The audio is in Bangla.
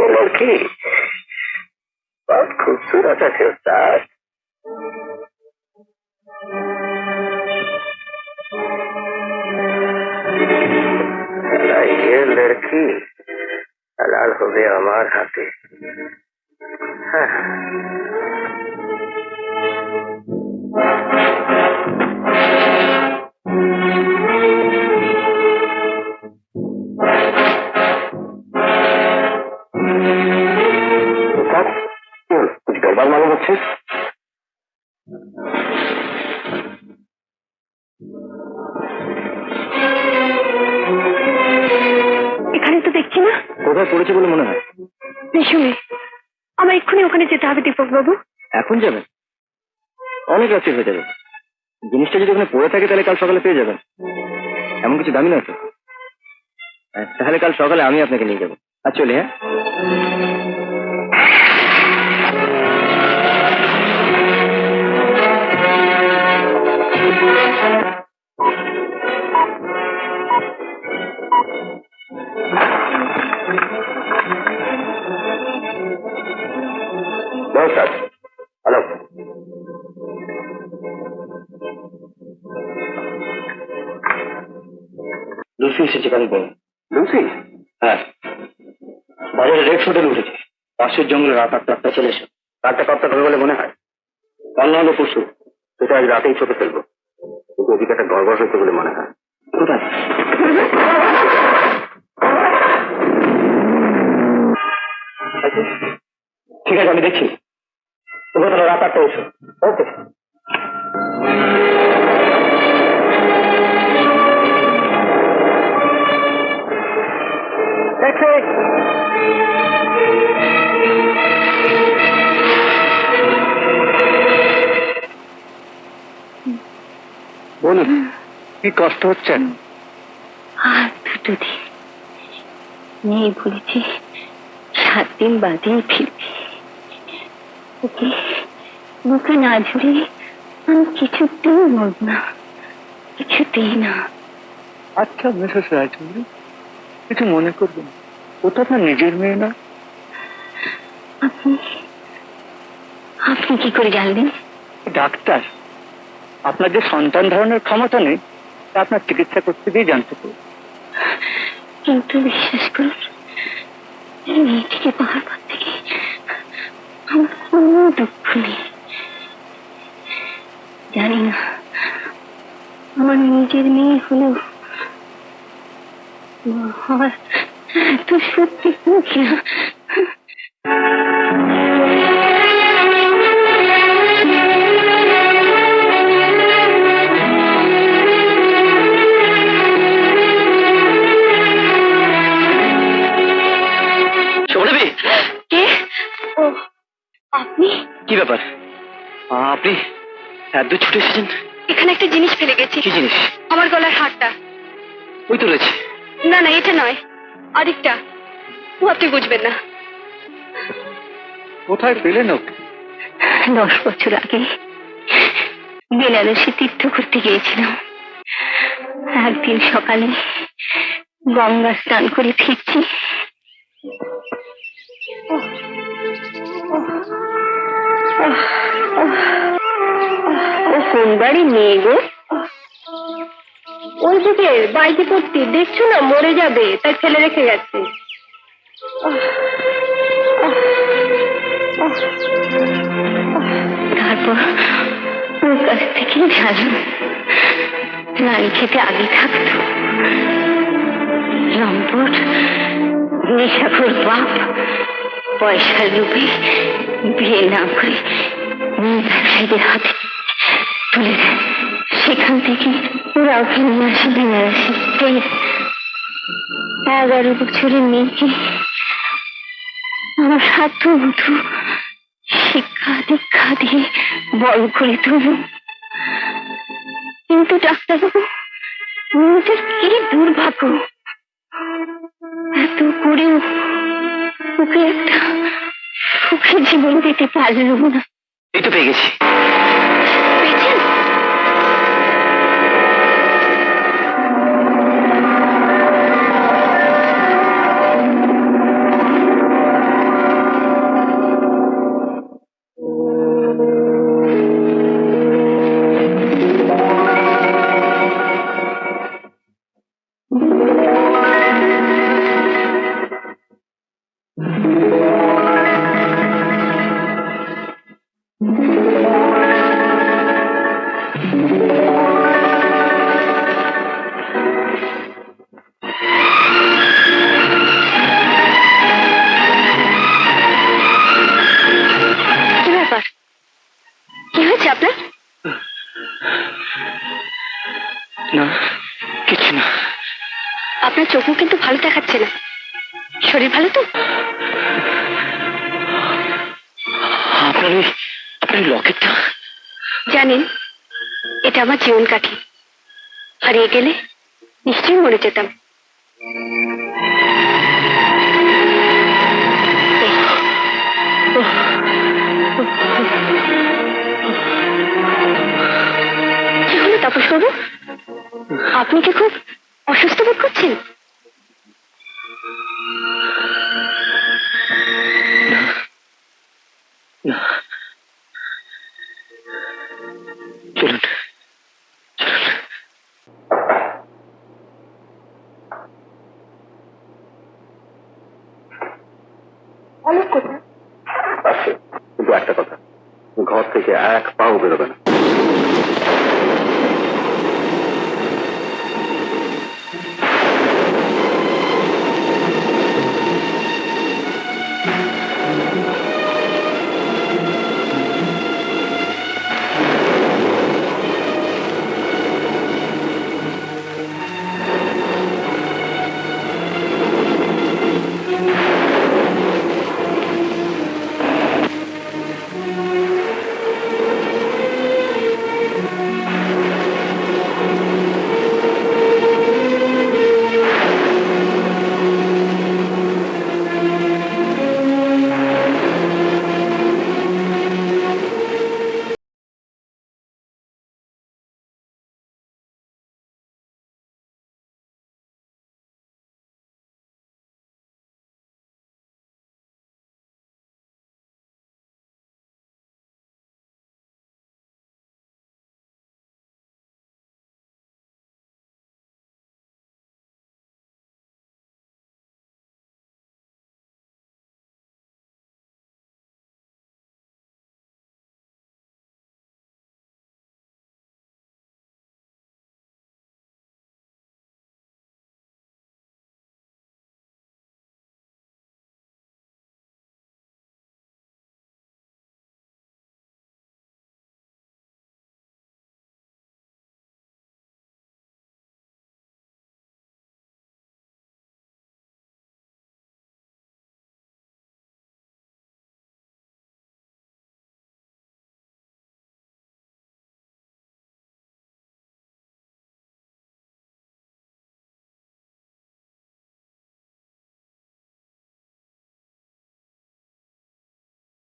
ये लड़की बहुत खूबसूरत है उस्ताद। ये लड़की हलाल हो गया हमारे हाथे। हाँ। कुछ गड़बड़ मालूम হচ্ছে? এখানে তো দেখছি না। কোথায় পড়েছে বলে মনে হয়? নিশ্চয়ই। আমার এক্ষুনি ওখানে যেতে হবে দীপক বাবু। এখন যাবেন? অনেক রাত্রি হয়ে যাবে। জিনিসটা যদি ওখানে পড়ে থাকে তাহলে কাল সকালে পেয়ে যাবেন। এমন কিছু দামি নয় তো। তাহলে কাল সকালে আমি আপনাকে নিয়ে যাবো। আর চলে। হ্যাঁ, নমস্কার। হ্যালো, লুসি এসেছে কালীপুর। লুসি? হ্যাঁ, বাজারে রেক্স হোটেল উঠেছে। পাশের জঙ্গলে রাত 8টা চলে এসো। রাতটা কতটা হবে বলে মনে হয়? কাল না হলে পরশু। সেটা আজ রাতেই ছোটে ফেলবো। কিন্তু ওদিকে একটা গড়বড় হচ্ছে বলে মনে হয়। কোথায়? ঠিক আছে, আমি দেখছি। তোমরা তাহলে রাত 8টায় এসো। ওকে। বলুন, কি কষ্ট হচ্ছে? আর 2 দিন নেই বলেছি, 7 দিন বাদেই ফিরবি। ওকে বুকে না ঝুড়ে আমি কিছুতেই বলব না, কিছুতেই না। আচ্ছা মিসেস রায়চৌধুরী, কিছু মনে করবেন, ও তো আপনার নিজের মেয়ে না। আপনি কি করে জানলেন? ডাক্তার, আপনার যে সন্তান ধারণের ক্ষমতা নেই তা আপনার চিকিৎসা করতে গিয়ে জানতে পারি। কিন্তু বিশ্বাস করুন, মেয়েটিকে পাওয়ার পর থেকে আমার কোনো দুঃখ নেই। জানি না আমার নিজের মেয়ে হলেও আমার এত সত্যি কিনা। আপনি কি ব্যাপার? আপনি এত দূর ছুটে এসেছেন? এখানে একটা জিনিস ফেলে গেছি। কি জিনিস? আমার গলার হারটা। ওই তো রয়েছে। না না, এটা নয়, আরেকটা। ও আপনি বুঝবেন না। কোথায় পেলেন ওকে? 10 বছর আগে বেনারসে তীর্থ করতে গিয়েছিলাম। একদিন সকালে গঙ্গা স্নান করে ফিরছি, ও কোন বাড়ি মেয়ে গো? ওই দিকে বাইকে পড়তে দেখছো না, মরে যাবে তাই ফেলে রেখে গেছে। তারপর ওর কাছ থেকে জানলাম রানী খেতে আগে থাকতো, লম্পট নেশাখোর বাপ পয়সার লোভে বিয়ে না করে ব্যবসায়ীদের হাতে তুলে দেয়। সেখান থেকে ওরা ওকে নিয়ে আসে বেনারসি। 11 বছরের মেয়েকে আমার সাধ্যবধূ শিক্ষা দীক্ষা দিয়ে বড় করে তুলুন। কিন্তু ডাক্তারবাবু, মেয়েটার কি দুর্ভাগ্য, এত করেও ওকে একটা সুখী জীবন দিতে পারল না। এই তো পেয়ে গেছি। পেয়েছেন? কি ব্যাপার? কি হয়েছে আপনার? না, কিছু না। আপনার চোখও কিন্তু ভালো দেখাচ্ছে না। শরীর ভালো তো? আপনার লকেটটা? জানেন, এটা আমার জীবন কাঠি। হারিয়ে গেলে নিশ্চয়ই মরে যেতাম। কি হলো তাপস বাবু? আপনি কি খুব অসুস্থ বোধ করছেন? না, চলুন। অনেক কথা। কিন্তু একটা কথা, ঘর থেকে এক পাও বেরোবে না।